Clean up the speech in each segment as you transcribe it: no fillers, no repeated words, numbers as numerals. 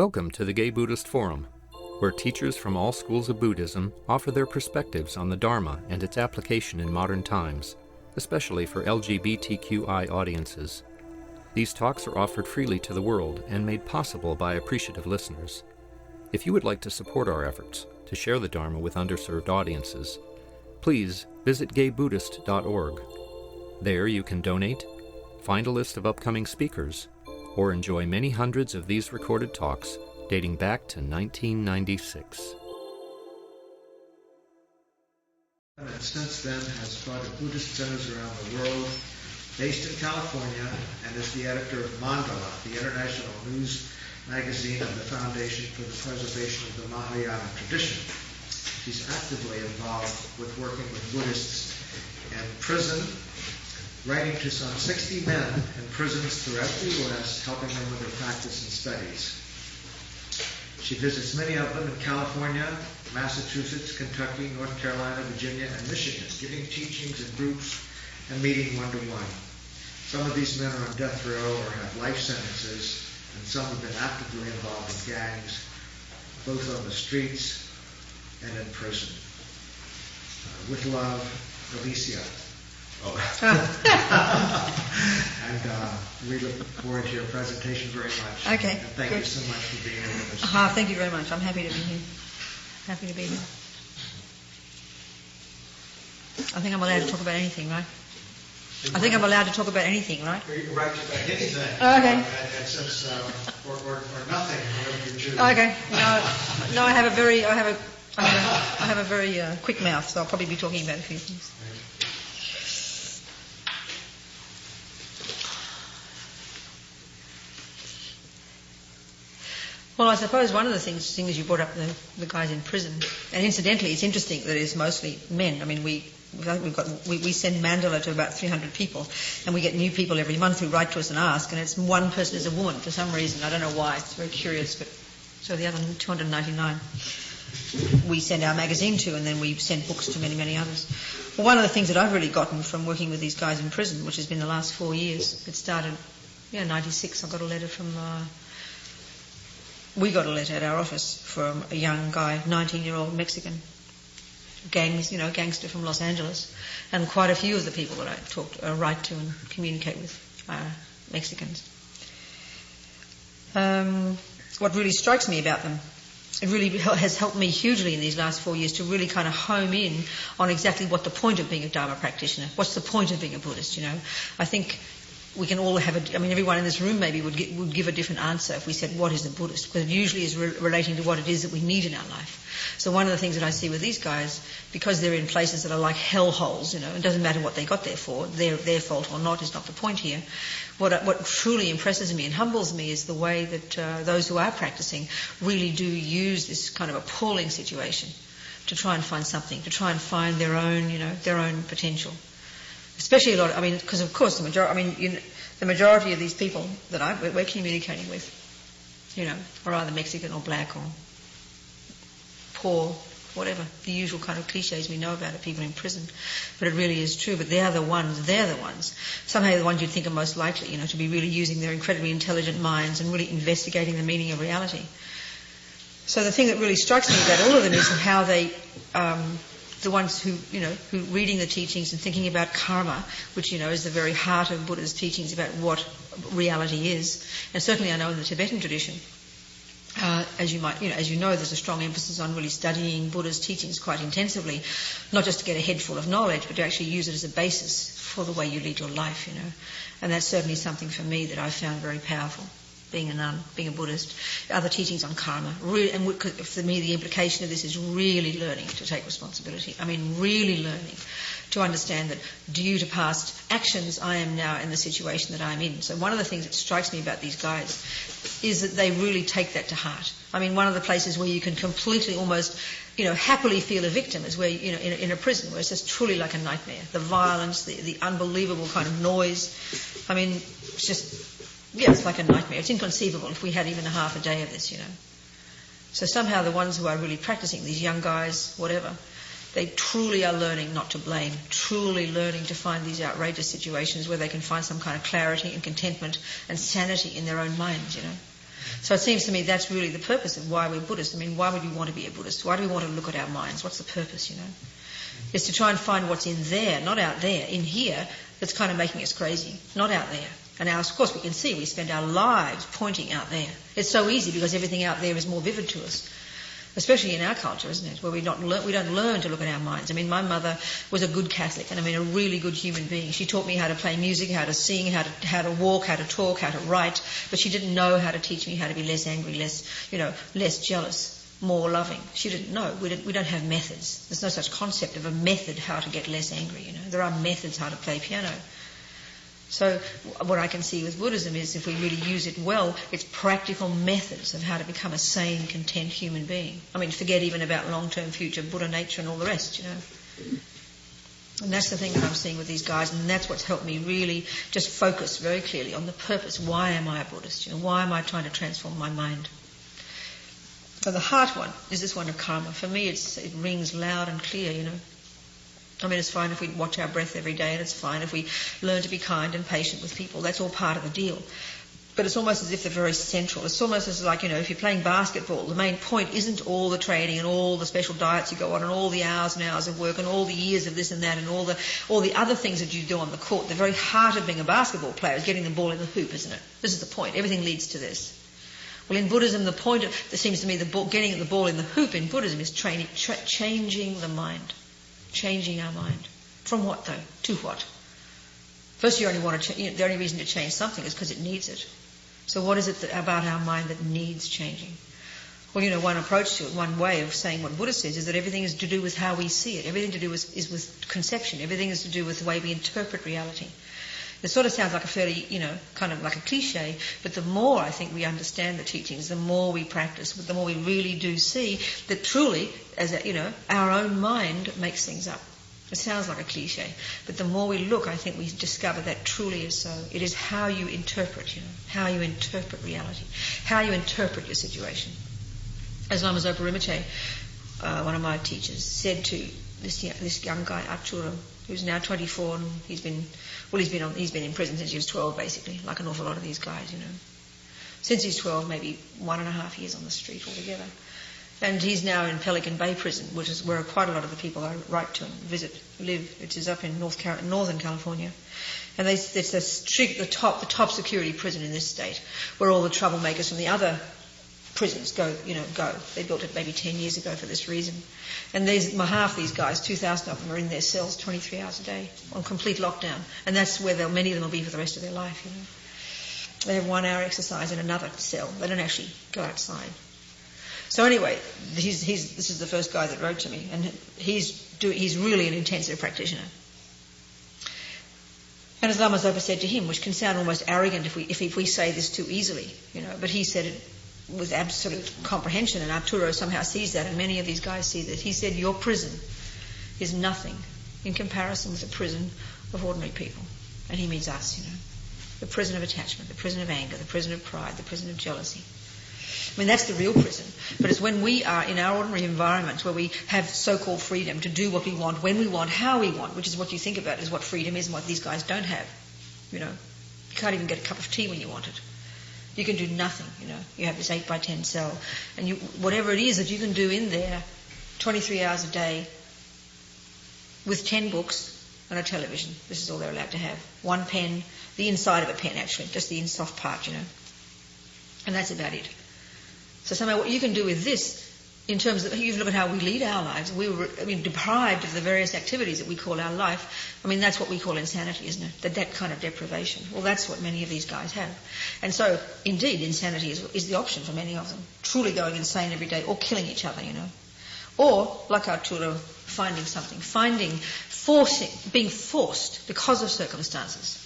Welcome to the Gay Buddhist Forum, where teachers from all schools of Buddhism offer their perspectives on the Dharma and its application in modern times, especially for LGBTQI audiences. These talks are offered freely to the world and made possible by appreciative listeners. If you would like to support our efforts to share the Dharma with underserved audiences, please visit gaybuddhist.org. There you can donate, find a list of upcoming speakers, or enjoy many hundreds of these recorded talks dating back to 1996. And since then has started Buddhist centers around the world, based in California, and is the editor of Mandala, the international news magazine of the Foundation for the Preservation of the Mahayana Tradition. She's actively involved with working with Buddhists in prison, writing to some 60 men in prisons throughout the U.S., helping them with their practice and studies. She visits many of them in California, Massachusetts, Kentucky, North Carolina, Virginia, and Michigan, giving teachings in groups and meeting one-to-one. Some of these men are on death row or have life sentences, and some have been actively involved in gangs, both on the streets and in prison. With love, Alicia. Oh. And we look forward to your presentation very much. Okay. And thank you so much for being here with us. Thank you very much. I'm happy to be here. Happy to be here. I think I'm allowed to talk about anything, right? I think I'm allowed to talk about anything, right? You're right about anything. Okay. And since, or nothing, whatever you choose. Okay. No, I have a very quick mouth, so I'll probably be talking about a few things. Well, I suppose one of the things you brought up, the guys in prison, and incidentally, it's interesting that it's mostly men. I mean, we send mandala to about 300 people, and we get new people every month who write to us and ask, and it's one person is a woman for some reason. I don't know why. It's very curious, but so the other 299 we send our magazine to, and then we send books to many, many others. Well, one of the things that I've really gotten from working with these guys in prison, which has been the last 4 years, it started, 96. I got a letter from. We got a letter at our office from a young guy, 19-year-old Mexican, gangster from Los Angeles, and quite a few of the people that I write to and communicate with are Mexicans. What really strikes me about them, it really has helped me hugely in these last 4 years to really kind of home in on exactly what the point of being a Dharma practitioner, what's the point of being a Buddhist, I think we can all have everyone in this room maybe would give a different answer if we said, what is a Buddhist? Because it usually is relating to what it is that we need in our life. So one of the things that I see with these guys, because they're in places that are like hellholes, it doesn't matter what they got there for, their fault or not is not the point here. What truly impresses me and humbles me is the way that those who are practicing really do use this kind of appalling situation to try and find something, to try and find their own potential. Especially because of course the majority of these people that we're communicating with, are either Mexican or black or poor, whatever, the usual kind of cliches we know about it, people in prison. But it really is true. But they're the ones, somehow the ones you'd think are most likely, to be really using their incredibly intelligent minds and really investigating the meaning of reality. So the thing that really strikes me about all of them is how they, the ones who reading the teachings and thinking about karma, which, is the very heart of Buddha's teachings about what reality is. And certainly I know in the Tibetan tradition, as you know, there's a strong emphasis on really studying Buddha's teachings quite intensively, not just to get a head full of knowledge, but to actually use it as a basis for the way you lead your life, And that's certainly something for me that I found very powerful. Being a nun, being a Buddhist, other teachings on karma. And for me, the implication of this is really learning to take responsibility. Really learning to understand that due to past actions, I am now in the situation that I'm in. So one of the things that strikes me about these guys is that they really take that to heart. One of the places where you can completely almost, happily feel a victim is where, in a prison where it's just truly like a nightmare. The violence, the unbelievable kind of noise. It's just... Yeah, it's like a nightmare. It's inconceivable if we had even a half a day of this, So somehow the ones who are really practicing, these young guys, whatever, they truly are learning not to blame, truly learning to find these outrageous situations where they can find some kind of clarity and contentment and sanity in their own minds, So it seems to me that's really the purpose of why we're Buddhists. I mean, why would we want to be a Buddhist? Why do we want to look at our minds? What's the purpose, It's to try and find what's in there, not out there, in here, that's kind of making us crazy, not out there. And now, of course, we can see we spend our lives pointing out there. It's so easy because everything out there is more vivid to us. Especially in our culture, isn't it? Where we don't learn to look at our minds. I mean, my mother was a good Catholic, and I mean a really good human being. She taught me how to play music, how to sing, how to walk, how to talk, how to write. But she didn't know how to teach me how to be less angry, less jealous, more loving. She didn't know. We don't have methods. There's no such concept of a method how to get less angry. There are methods how to play piano. So what I can see with Buddhism is if we really use it well, it's practical methods of how to become a sane, content human being. I mean, forget even about long-term future Buddha nature and all the rest, And that's the thing that I'm seeing with these guys, and that's what's helped me really just focus very clearly on the purpose. Why am I a Buddhist? Why am I trying to transform my mind? So the heart one is this one of karma. For me, it rings loud and clear, I mean, it's fine if we watch our breath every day, and it's fine if we learn to be kind and patient with people. That's all part of the deal. But it's almost as if they're very central. It's almost as like, if you're playing basketball, the main point isn't all the training and all the special diets you go on and all the hours and hours of work and all the years of this and that and all the other things that you do on the court. The very heart of being a basketball player is getting the ball in the hoop, isn't it? This is the point. Everything leads to this. Well, in Buddhism, the point it seems to me, getting the ball in the hoop in Buddhism is changing the mind. Changing our mind. From what, though? To what? First, you only want to the only reason to change something is because it needs it. So what is it about our mind that needs changing? Well, one approach to it, one way of saying what Buddha says is that everything is to do with how we see it. Everything to do is with conception. Everything is to do with the way we interpret reality. It sort of sounds like a fairly, kind of like a cliche, but the more I think we understand the teachings, the more we practice, the more we really do see that truly, our own mind makes things up. It sounds like a cliche, but the more we look, I think we discover that truly is so. It is how you interpret, how you interpret reality, how you interpret your situation. As Lama Zopa Rinpoche, one of my teachers, said to this young guy, Arturo, who's now 24, and he's been in prison since he was 12, basically, like an awful lot of these guys, Since he's 12, maybe 1.5 years on the street altogether. And he's now in Pelican Bay Prison, which is where quite a lot of the people I write to and live, which is up in Northern California. And it's the top security prison in this state, where all the troublemakers from the other prisons go. They built it maybe 10 years ago for this reason. And half these guys, 2,000 of them, are in their cells 23 hours a day on complete lockdown. And that's where many of them will be for the rest of their life, They have 1 hour exercise in another cell. They don't actually go outside. So anyway, this is the first guy that wrote to me, and he's really an intensive practitioner. And as Lama Zopa said to him, which can sound almost arrogant if we say this too easily, but he said it with absolute comprehension, and Arturo somehow sees that, and many of these guys see that. He said, your prison is nothing in comparison with the prison of ordinary people. And he means us, the prison of attachment, the prison of anger, the prison of pride, the prison of jealousy. I mean, that's the real prison. But it's when we are in our ordinary environments where we have so-called freedom to do what we want, when we want, how we want, which is what you think about is what freedom is and what these guys don't have. You can't even get a cup of tea when you want it. You can do nothing, You have this 8x10 cell. And whatever it is that you can do in there, 23 hours a day, with 10 books and a television. This is all they're allowed to have. 1 pen, the inside of a pen actually, just the soft part, And that's about it. So somehow what you can do with this, in terms of, you look at how we lead our lives, we were deprived of the various activities that we call our life. I mean, that's what we call insanity, isn't it? That kind of deprivation. Well, that's what many of these guys have. And so, indeed, insanity is the option for many of them. Truly going insane every day, or killing each other, Or, like Arturo, finding something. Being forced, because of circumstances,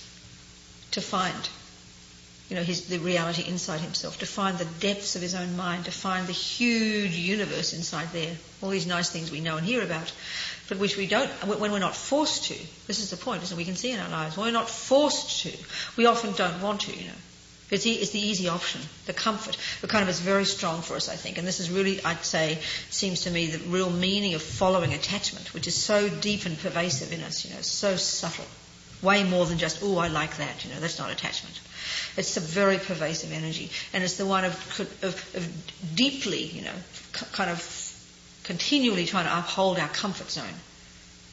to find the reality inside himself, to find the depths of his own mind, to find the huge universe inside there, all these nice things we know and hear about, but which we don't, when we're not forced to. This is the point, isn't it? We can see in our lives, when we're not forced to, we often don't want to, It's the easy option, the comfort, the kind of is very strong for us, I think. And this is really, I'd say, seems to me the real meaning of following attachment, which is so deep and pervasive in us, so subtle. Way more than just, I like that, that's not attachment. It's a very pervasive energy, and it's the one of deeply, kind of continually trying to uphold our comfort zone.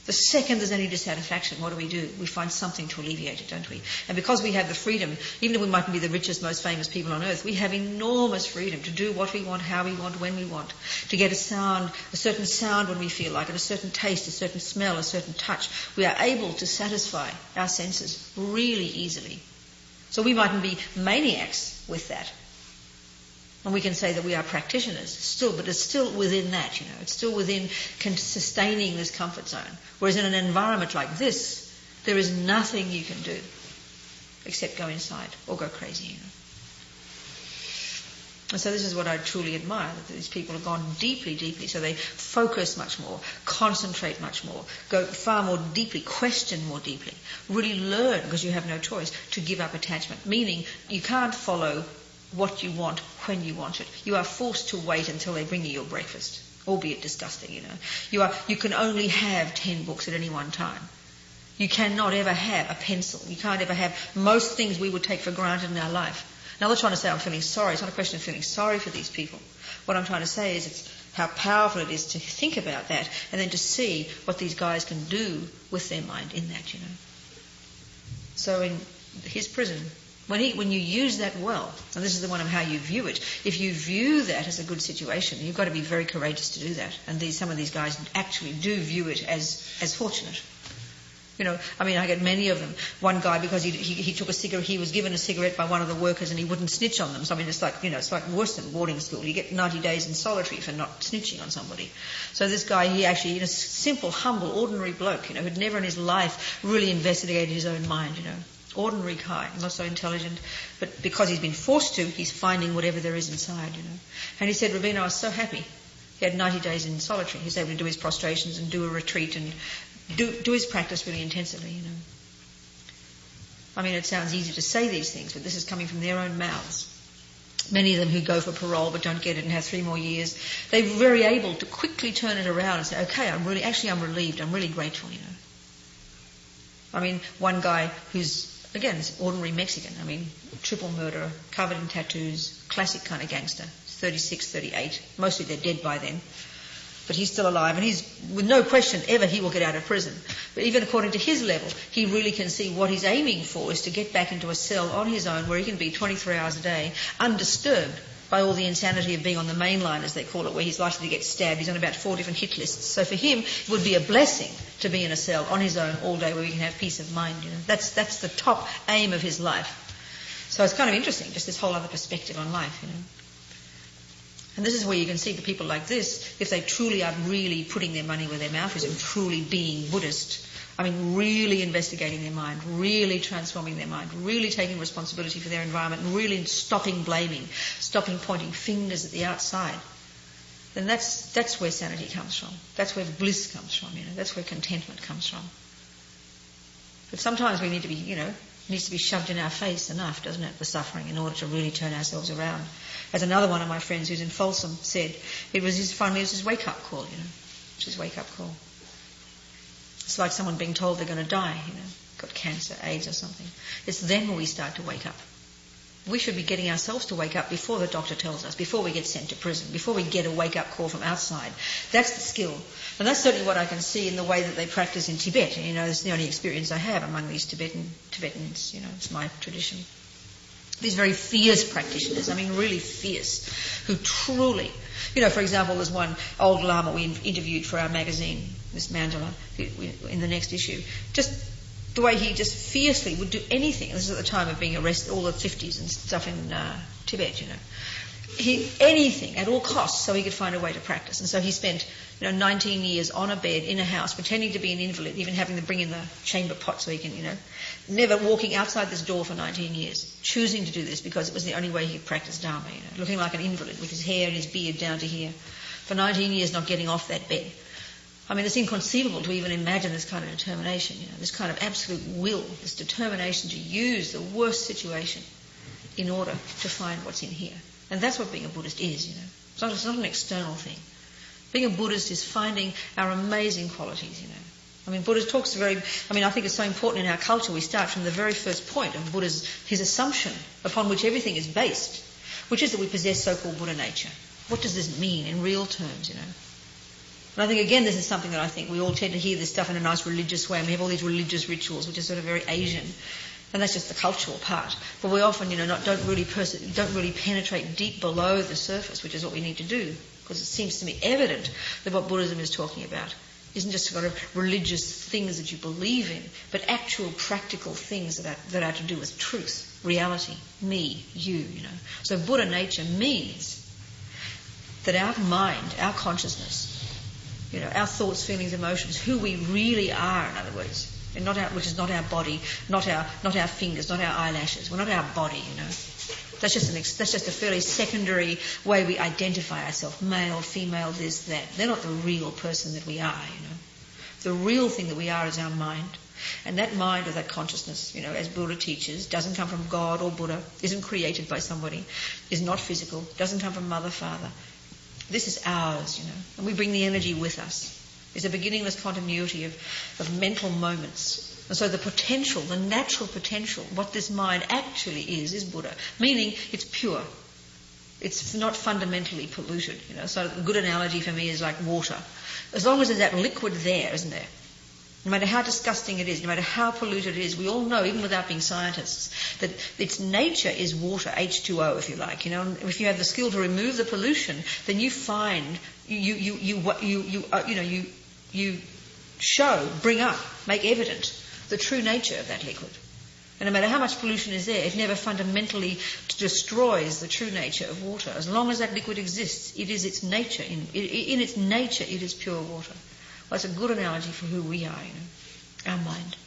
The second there's any dissatisfaction, what do? We find something to alleviate it, don't we? And because we have the freedom, even if we mightn't be the richest, most famous people on earth, we have enormous freedom to do what we want, how we want, when we want, to get a certain sound when we feel like it, a certain taste, a certain smell, a certain touch. We are able to satisfy our senses really easily. So we mightn't be maniacs with that. And we can say that we are practitioners still, but it's still within that, It's still within sustaining this comfort zone. Whereas in an environment like this, there is nothing you can do except go inside or go crazy, And so this is what I truly admire, that these people have gone deeply, deeply. So they focus much more, concentrate much more, go far more deeply, question more deeply, really learn, because you have no choice, to give up attachment. Meaning you can't follow what you want when you want it. You are forced to wait until they bring you your breakfast, albeit disgusting, You can only have 10 books at any one time. You cannot ever have a pencil. You can't ever have most things we would take for granted in our life. Now, I'm not trying to say I'm feeling sorry. It's not a question of feeling sorry for these people. What I'm trying to say is it's how powerful it is to think about that and then to see what these guys can do with their mind in that, So in his prison, when you use that well, and this is the one of how you view it, if you view that as a good situation, you've got to be very courageous to do that. And some of these guys actually do view it as fortunate. I get many of them. One guy, because he took a cigarette, he was given a cigarette by one of the workers and he wouldn't snitch on them. So it's like, it's like worse than boarding school. You get 90 days in solitary for not snitching on somebody. So this guy, he actually, a simple, humble, ordinary bloke, who'd never in his life really investigated his own mind, Ordinary guy, not so intelligent, but because he's been forced to, he's finding whatever there is inside, And he said, Robina, I was so happy. He had 90 days in solitary. He was able to do his prostrations and do a retreat and do his practice really intensively, It sounds easy to say these things, but this is coming from their own mouths. Many of them who go for parole but don't get it and have 3 more years, they're very able to quickly turn it around and say, okay, I'm relieved, I'm really grateful, One guy who's, again, it's ordinary Mexican, triple murderer, covered in tattoos, classic kind of gangster, 36, 38, mostly they're dead by then. But he's still alive, and he's, with no question ever, he will get out of prison. But even according to his level, he really can see what he's aiming for is to get back into a cell on his own where he can be 23 hours a day, undisturbed by all the insanity of being on the main line, as they call it, where he's likely to get stabbed. He's on about 4 different hit lists. So for him, it would be a blessing to be in a cell on his own all day where he can have peace of mind. That's the top aim of his life. So it's kind of interesting, just this whole other perspective on life, And this is where you can see the people like this, if they truly are really putting their money where their mouth is and truly being Buddhist, really investigating their mind, really transforming their mind, really taking responsibility for their environment, really stopping blaming, stopping pointing fingers at the outside, then that's where sanity comes from. That's where bliss comes from, That's where contentment comes from. But sometimes we need to be, it needs to be shoved in our face enough, doesn't it, the suffering, in order to really turn ourselves around. As another one of my friends who's in Folsom said, it was his wake-up call, It's his wake-up call. It's like someone being told they're going to die, got cancer, AIDS or something. It's then when we start to wake up. We should be getting ourselves to wake up before the doctor tells us, before we get sent to prison, before we get a wake-up call from outside. That's the skill. And that's certainly what I can see in the way that they practice in Tibet. It's the only experience I have among these Tibetans, it's my tradition. These very fierce practitioners, really fierce, who truly, for example, there's one old Lama we interviewed for our magazine, this Mandala, in the next issue. Just the way he just fiercely would do anything. This is at the time of being arrested, all the 50s and stuff in Tibet, anything at all costs so he could find a way to practice. And so he spent 19 years on a bed in a house pretending to be an invalid, even having to bring in the chamber pot so he can, never walking outside this door for 19 years, choosing to do this because it was the only way he could practice Dharma, looking like an invalid with his hair and his beard down to here. For 19 years not getting off that bed. It's inconceivable to even imagine this kind of determination, this kind of absolute will, this determination to use the worst situation in order to find what's in here. And that's what being a Buddhist is, It's not an external thing. Being a Buddhist is finding our amazing qualities, I mean, Buddha talks I think it's so important in our culture. We start from the very first point of his assumption upon which everything is based, which is that we possess so-called Buddha nature. What does this mean in real terms, And I think, again, this is something that I think we all tend to hear this stuff in a nice religious way, and we have all these religious rituals, which is sort of very Asian, and that's just the cultural part. But we often, don't really penetrate deep below the surface, which is what we need to do, because it seems to me evident that what Buddhism is talking about isn't just sort of religious things that you believe in, but actual practical things that are to do with truth, reality, me, you, So Buddha nature means that our mind, our consciousness, our thoughts, feelings, emotions, who we really are, in other words, and which is not our body, not our fingers, not our eyelashes. We're not our body, That's just a fairly secondary way we identify ourselves. Male, female, this, that. They're not the real person that we are, The real thing that we are is our mind. And that mind or that consciousness, as Buddha teaches, doesn't come from God or Buddha, isn't created by somebody, is not physical, doesn't come from mother, father. This is ours, and we bring the energy with us. It's a beginningless continuity of mental moments. And so the potential, the natural potential, what this mind actually is Buddha, meaning it's pure. It's not fundamentally polluted, So a good analogy for me is like water. As long as there's that liquid there, isn't there? No matter how disgusting it is, no matter how polluted it is, we all know, even without being scientists, that its nature is water, H2O, if you like. If you have the skill to remove the pollution, then you find you show, bring up, make evident the true nature of that liquid. And no matter how much pollution is there, it never fundamentally destroys the true nature of water. As long as that liquid exists, it is its nature. In its nature, it is pure water. Well, that's a good analogy for who we are, our mind.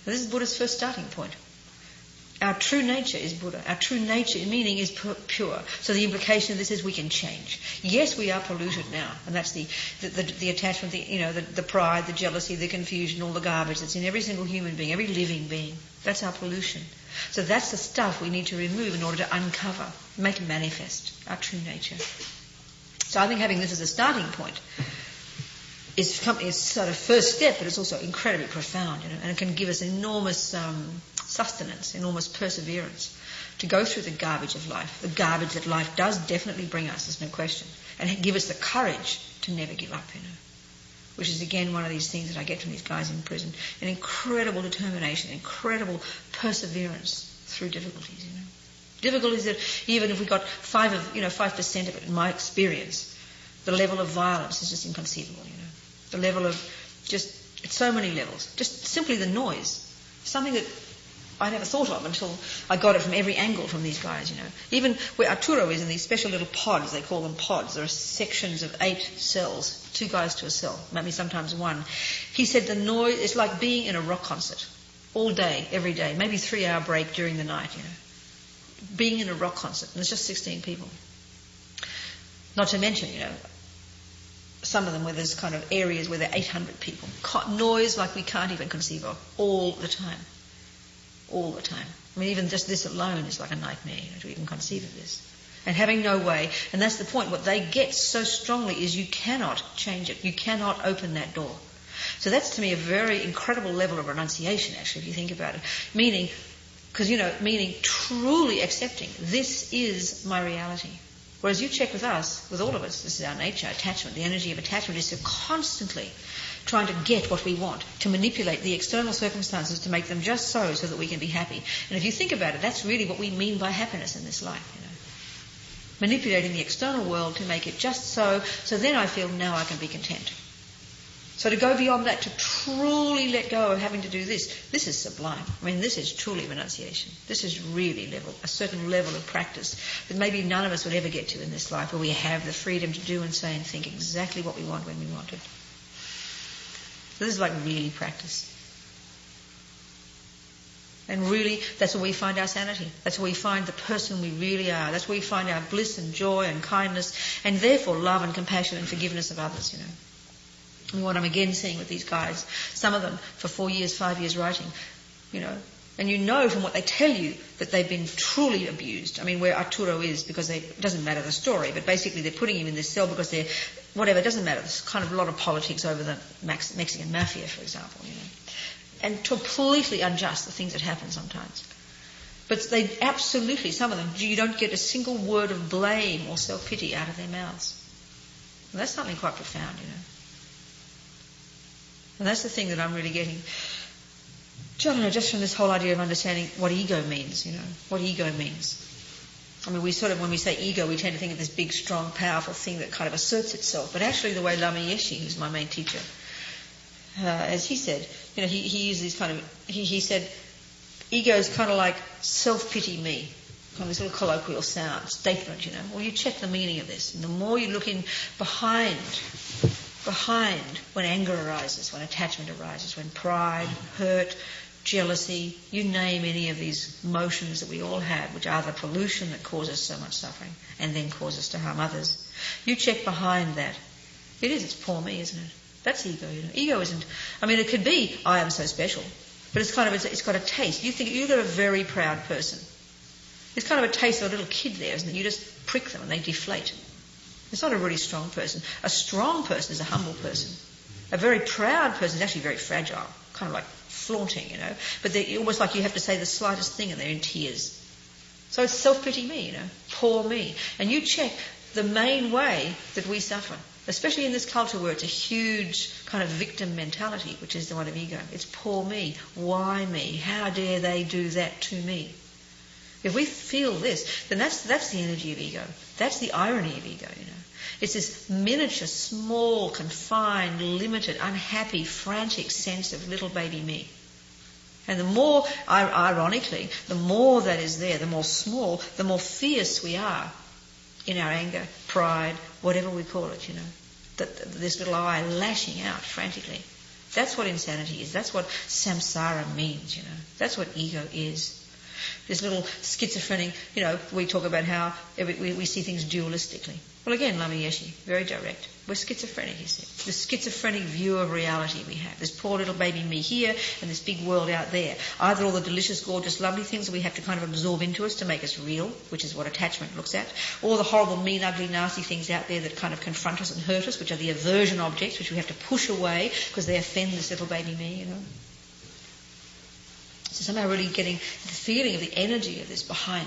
Now, this is Buddha's first starting point. Our true nature is Buddha. Our true nature, meaning, is pure. So the implication of this is we can change. Yes, we are polluted now, and that's the attachment, the pride, the jealousy, the confusion, all the garbage that's in every single human being, every living being. That's our pollution. So that's the stuff we need to remove in order to uncover, make it manifest, our true nature. So I think having this as a starting point is sort of first step, but it's also incredibly profound, and it can give us enormous sustenance, enormous perseverance to go through the garbage of life, the garbage that life does definitely bring us, there's no question, and give us the courage to never give up, which is again one of these things that I get from these guys in prison, an incredible determination, incredible perseverance through difficulties, difficulties that even if we got 5% of it, in my experience, the level of violence is just inconceivable, the level of just, at so many levels, just simply the noise, something that I never thought of until I got it from every angle from these guys, Even where Arturo is in these special little pods, they call them pods, there are sections of 8 cells, 2 guys to a cell, maybe sometimes 1. He said the noise is like being in a rock concert all day, every day, maybe 3-hour break during the night, Being in a rock concert, and there's just 16 people. Not to mention, some of them where there's kind of areas where there are 800 people. Noise like we can't even conceive of, all the time. All the time. I mean, even just this alone is like a nightmare, to even conceive of this. And having no way, and that's the point, what they get so strongly is you cannot change it. You cannot open that door. So that's to me a very incredible level of renunciation, actually, if you think about it. Meaning truly accepting, this is my reality. Whereas you check with us, with all of us, this is our nature, attachment. The energy of attachment is to constantly trying to get what we want, to manipulate the external circumstances to make them just so that we can be happy. And if you think about it, that's really what we mean by happiness in this life, Manipulating the external world to make it just so then I feel now I can be content. So to go beyond that, to truly let go of having to do this is sublime. I mean, this is truly renunciation. This is really a certain level of practice that maybe none of us would ever get to in this life, where we have the freedom to do and say and think exactly what we want when we want it. So this is like really practice. And really, that's where we find our sanity. That's where we find the person we really are. That's where we find our bliss and joy and kindness, and therefore love and compassion and forgiveness of others, And what I'm again seeing with these guys, some of them for 4 years, 5 years writing, and from what they tell you that they've been truly abused. I mean, where Arturo is, because it doesn't matter the story, but basically they're putting him in this cell because whatever, it doesn't matter. There's kind of a lot of politics over the Mexican mafia, for example, and completely unjust, the things that happen sometimes. But they absolutely, some of them, you don't get a single word of blame or self-pity out of their mouths. And that's something quite profound, And that's the thing that I'm really getting, I don't know, just from this whole idea of understanding what ego means, what ego means. I mean, when we say ego, we tend to think of this big, strong, powerful thing that kind of asserts itself. But actually, the way Lama Yeshe, who's my main teacher, as he said, he used these he said, ego is kind of like self-pity me, kind of this little colloquial statement, Well, you check the meaning of this. And the more you look in behind when anger arises, when attachment arises, when pride, hurt, jealousy, you name any of these emotions that we all have, which are the pollution that causes so much suffering and then cause us to harm others. You check behind that. It's poor me, isn't it? That's ego, Ego isn't, it could be, I am so special, but it's got a taste. You think you've got a very proud person. It's kind of a taste of a little kid there, isn't it? You just prick them and they deflate. It's not a really strong person. A strong person is a humble person. A very proud person is actually very fragile, kind of like flaunting, But they're almost like you have to say the slightest thing and they're in tears. So it's self-pity me, poor me. And you check the main way that we suffer, especially in this culture where it's a huge kind of victim mentality, which is the one of ego. It's poor me, why me, how dare they do that to me? If we feel this, then that's the energy of ego. That's the irony of ego, It's this miniature, small, confined, limited, unhappy, frantic sense of little baby me. And the more, ironically, the more that is there, the more small, the more fierce we are in our anger, pride, whatever we call it, this little I lashing out frantically. That's what insanity is. That's what samsara means, That's what ego is. This little schizophrenic, we talk about how we see things dualistically. Well, again, Lama Yeshe, very direct. We're schizophrenic, he said. The schizophrenic view of reality we have. This poor little baby me here and this big world out there. Either all the delicious, gorgeous, lovely things that we have to kind of absorb into us to make us real, which is what attachment looks at, or the horrible, mean, ugly, nasty things out there that kind of confront us and hurt us, which are the aversion objects, which we have to push away because they offend this little baby me, So somehow really getting the feeling of the energy of this behind.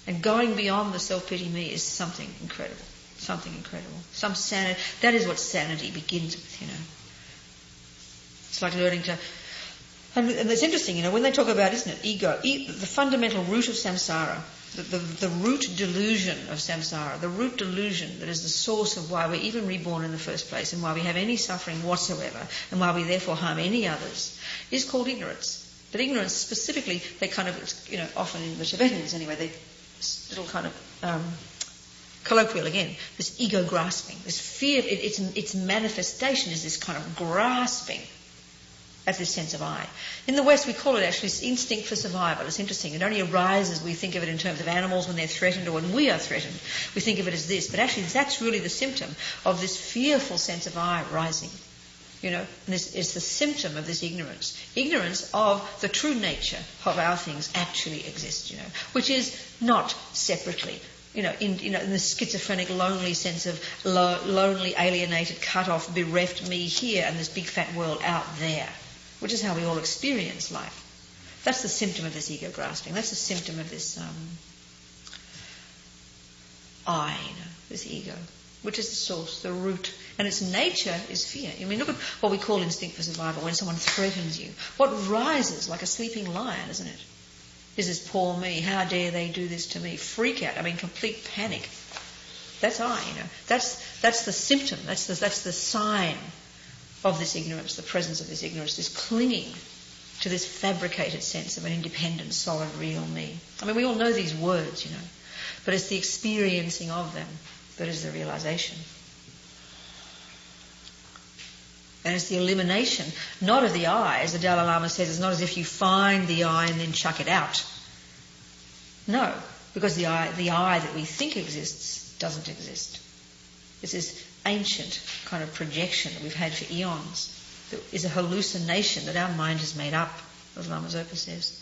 And going beyond the self-pity me is something incredible. Something incredible. Some sanity. That is what sanity begins with, It's like learning to... And it's interesting, when they talk about, isn't it, ego, the fundamental root of samsara, the root delusion of samsara, the root delusion that is the source of why we're even reborn in the first place and why we have any suffering whatsoever and why we therefore harm any others, is called ignorance. But ignorance specifically, they kind of, often in the Tibetans anyway, they little kind of colloquial again, this ego grasping, this fear, its manifestation is this kind of grasping at this sense of I. In the West we call it actually instinct for survival. It's interesting. It only arises, we think of it in terms of animals when they're threatened or when we are threatened. We think of it as this. But actually that's really the symptom of this fearful sense of I rising. And this is the symptom of this ignorance. Ignorance of the true nature of how things actually exist, which is not separately, in the schizophrenic, lonely sense of lonely, alienated, cut off, bereft me here and this big fat world out there, which is how we all experience life. That's the symptom of this ego grasping. That's the symptom of this I, this ego, which is the source, the root. And its nature is fear. Look at what we call instinct for survival, when someone threatens you. What rises like a sleeping lion, isn't it? Is this poor me, how dare they do this to me? Freak out, complete panic. That's I, That's the symptom, that's the sign of this ignorance, the presence of this ignorance, this clinging to this fabricated sense of an independent, solid, real me. We all know these words, but it's the experiencing of them that is the realization. And it's the elimination, not of the I, as the Dalai Lama says, it's not as if you find the I and then chuck it out. No, because the I that we think exists doesn't exist. It's this ancient kind of projection that we've had for eons that is a hallucination that our mind has made up, as Lama Zopa says.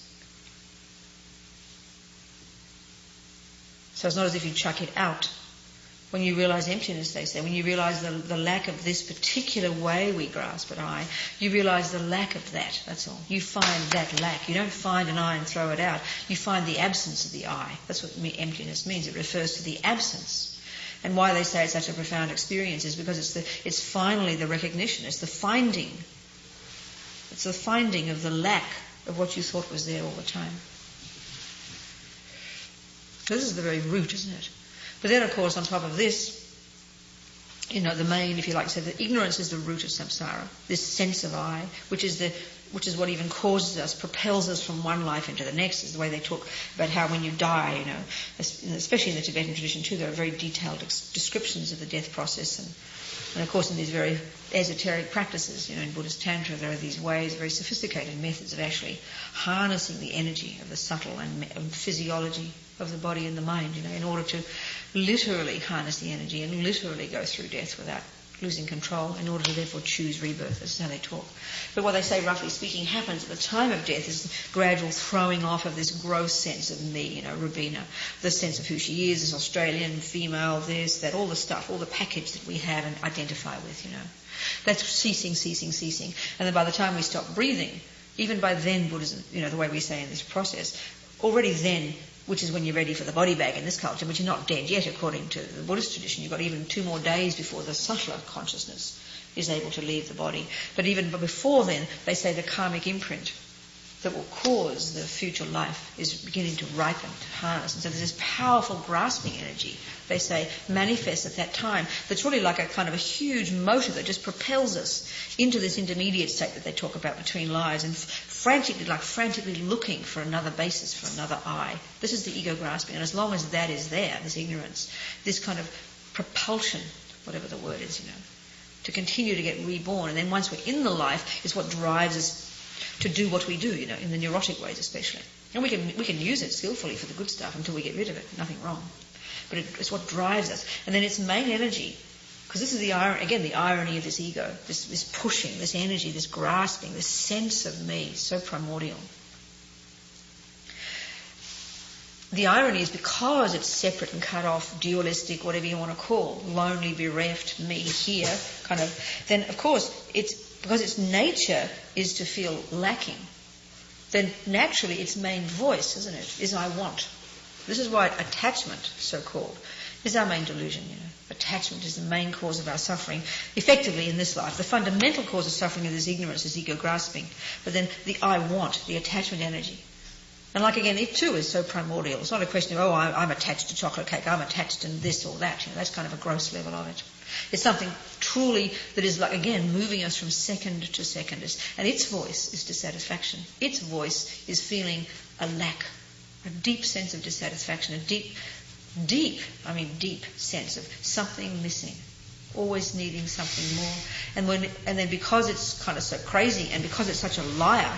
So it's not as if you chuck it out. When you realize emptiness, they say, when you realize the lack of this particular way we grasp an I, you realize the lack of that, that's all. You find that lack. You don't find an I and throw it out. You find the absence of the I. That's what emptiness means. It refers to the absence. And why they say it's such a profound experience is because it's finally the recognition. It's the finding. It's the finding of the lack of what you thought was there all the time. So this is the very root, isn't it? But then, of course, on top of this, the main, if you like to say, the ignorance is the root of samsara. This sense of I, which is what even causes us, propels us from one life into the next, is the way they talk about how when you die, especially in the Tibetan tradition too, there are very detailed descriptions of the death process. And of course, in these very esoteric practices, in Buddhist Tantra, there are these ways, very sophisticated methods of actually harnessing the energy of the subtle and physiology of the body and the mind, in order to literally harness the energy and literally go through death without losing control, in order to therefore choose rebirth. This is how they talk. But what they say, roughly speaking, happens at the time of death is the gradual throwing off of this gross sense of me, Robina, the sense of who she is, this Australian, female, this, that, all the stuff, all the package that we have and identify with, That's ceasing. And then by the time we stop breathing, even by then Buddhism, the way we say in this process, already then, which is when you're ready for the body bag in this culture, but you're not dead yet according to the Buddhist tradition. You've got even 2 more days before the subtler consciousness is able to leave the body. But even before then, they say the karmic imprint that will cause the future life is beginning to ripen, to harness. And so there's this powerful grasping energy, they say, manifests at that time that's really like a kind of a huge motor that just propels us into this intermediate state that they talk about between lives and frantically looking for another basis, for another I. This is the ego grasping. And as long as that is there, this ignorance, this kind of propulsion, whatever the word is, to continue to get reborn. And then once we're in the life, is what drives us to do what we do, in the neurotic ways especially. And we can use it skillfully for the good stuff until we get rid of it, nothing wrong. But it's what drives us. And then its main energy, because this is the irony of this ego, this pushing, this energy, this grasping, this sense of me, so primordial. The irony is because it's separate and cut off, dualistic, whatever you want to call, lonely, bereft, me here, kind of, then of course because its nature is to feel lacking, then naturally its main voice, isn't it, is I want. This is why attachment, so-called, is our main delusion, Attachment is the main cause of our suffering, effectively in this life. The fundamental cause of suffering of this ignorance is ego grasping. But then the I want, the attachment energy. And again, it too is so primordial. It's not a question of, I'm attached to chocolate cake, I'm attached to this or that. That's kind of a gross level of it. It's something truly that is, again, moving us from second to second. And its voice is dissatisfaction. Its voice is feeling a lack, a deep sense of dissatisfaction, a deep sense of something missing, always needing something more. And then because it's kind of so crazy and because it's such a liar,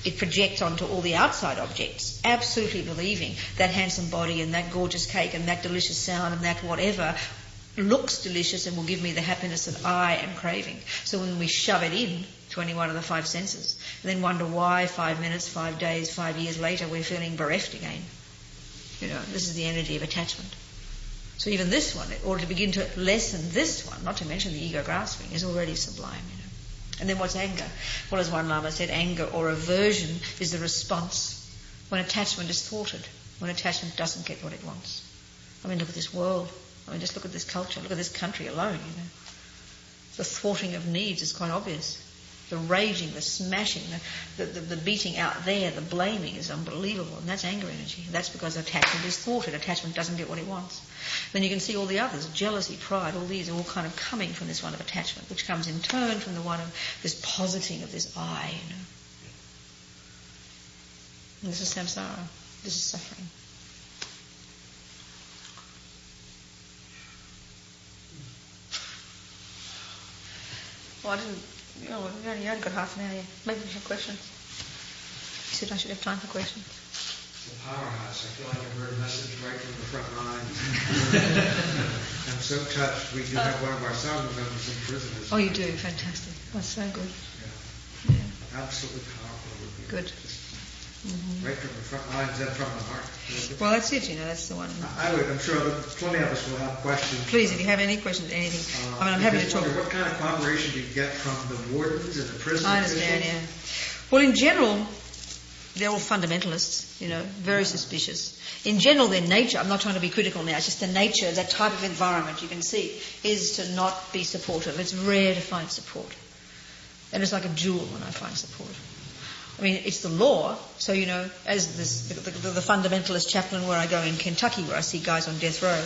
it projects onto all the outside objects, absolutely believing that handsome body and that gorgeous cake and that delicious sound and that whatever looks delicious and will give me the happiness that I am craving. So when we shove it in to any one of the 5 senses, and then wonder why 5 minutes, 5 days, 5 years later we're feeling bereft again. This is the energy of attachment. So even this one, in order to begin to lessen this one, not to mention the ego grasping, is already sublime, And then what's anger? Well, as one Lama said, anger or aversion is the response when attachment is thwarted, when attachment doesn't get what it wants. Look at this world. Just look at this culture. Look at this country alone, The thwarting of needs is quite obvious. The raging, the smashing, the beating out there, the blaming is unbelievable. And that's anger energy. That's because attachment is thwarted. Attachment doesn't get what it wants. Then you can see all the others, jealousy, pride, all these are all kind of coming from this one of attachment, which comes in turn from the one of this positing of this I, And this is samsara. This is suffering. Well, we only got half an hour. Maybe we have questions. You said I should have time for questions. The powerhouse. I feel like I heard a message right from the front line. I'm so touched. We do have one of our sadhu members in prison. Oh, you do? Fantastic. That's so good. Yeah. Absolutely powerful. Good. right from the front lines and from the heart. Well, that's it, that's the one. I'm sure that plenty of us will have questions. Please, if you have any questions, anything. I'm happy to talk. What kind of cooperation do you get from the wardens and the prison I understand, yeah. Well, in general, they're all fundamentalists, very suspicious. In general, their nature, I'm not trying to be critical now, it's just the nature, that type of environment you can see, is to not be supportive. It's rare to find support. And it's like a jewel when I find support. I mean, it's the law, so, as the fundamentalist chaplain where I go in Kentucky, where I see guys on death row,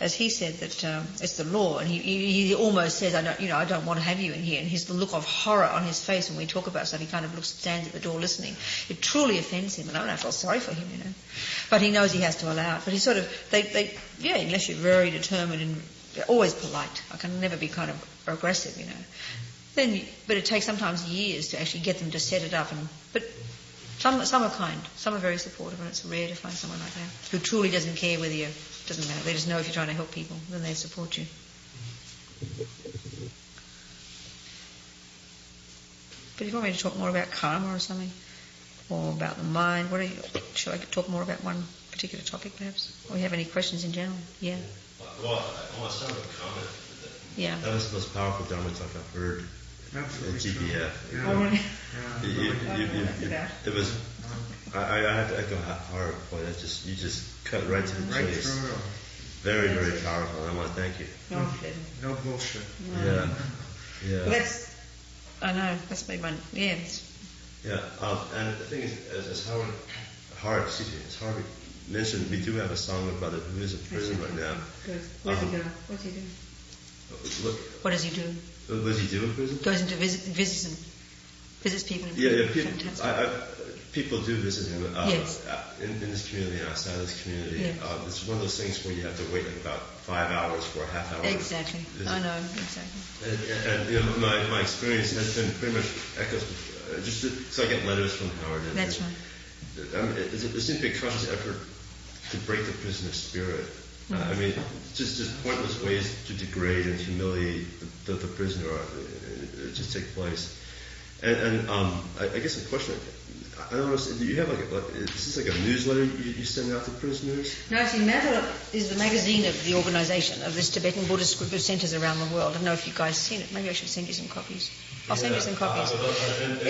as he said that it's the law, and he almost says, I don't want to have you in here, and he's the look of horror on his face when we talk about stuff. He kind of stands at the door listening. It truly offends him, and I feel sorry for him, But he knows he has to allow it. But he sort of, unless you're very determined and they're always polite. I can never be kind of aggressive, But it takes sometimes years to actually get them to set it up. But some are kind, some are very supportive, and it's rare to find someone like that who truly doesn't care whether you. Doesn't matter. They just know if you're trying to help people, then they support you. But if you want me to talk more about karma or something, or about the mind, should I talk more about one particular topic, perhaps? Or you have any questions in general? Yeah. Well, I want to start with a comment. Yeah. That was the most powerful Dharma talk I've heard at GBF. It was. I have to echo hard point. You just cut right to the chase. Very, very powerful. I want to thank you. No bullshit. Yeah. Well, I know. That's made my Yeah. And the thing is, as Howard mentioned, we do have a song about it who is in prison right now. Good. Where's he going? What's he doing? What does he do? What does he do in prison? Goes into visits people in prison. People do visit him yes. in this community and outside this community. Yes. It's one of those things where you have to wait about 5 hours for a half hour. Exactly. Visit. I know, exactly. And my experience has been pretty much echoes. So I get letters from Howard. That's right. There seems to be a conscious effort to break the prisoner's spirit. Just pointless ways to degrade and humiliate the prisoner just take place. And I guess the question, I don't know, do you have is this like a newsletter you send out to prisoners? No, actually, Mandala is the magazine of the organisation of this Tibetan Buddhist group of centres around the world. I don't know if you guys have seen it. Maybe I should send you some copies. I'll send you some copies.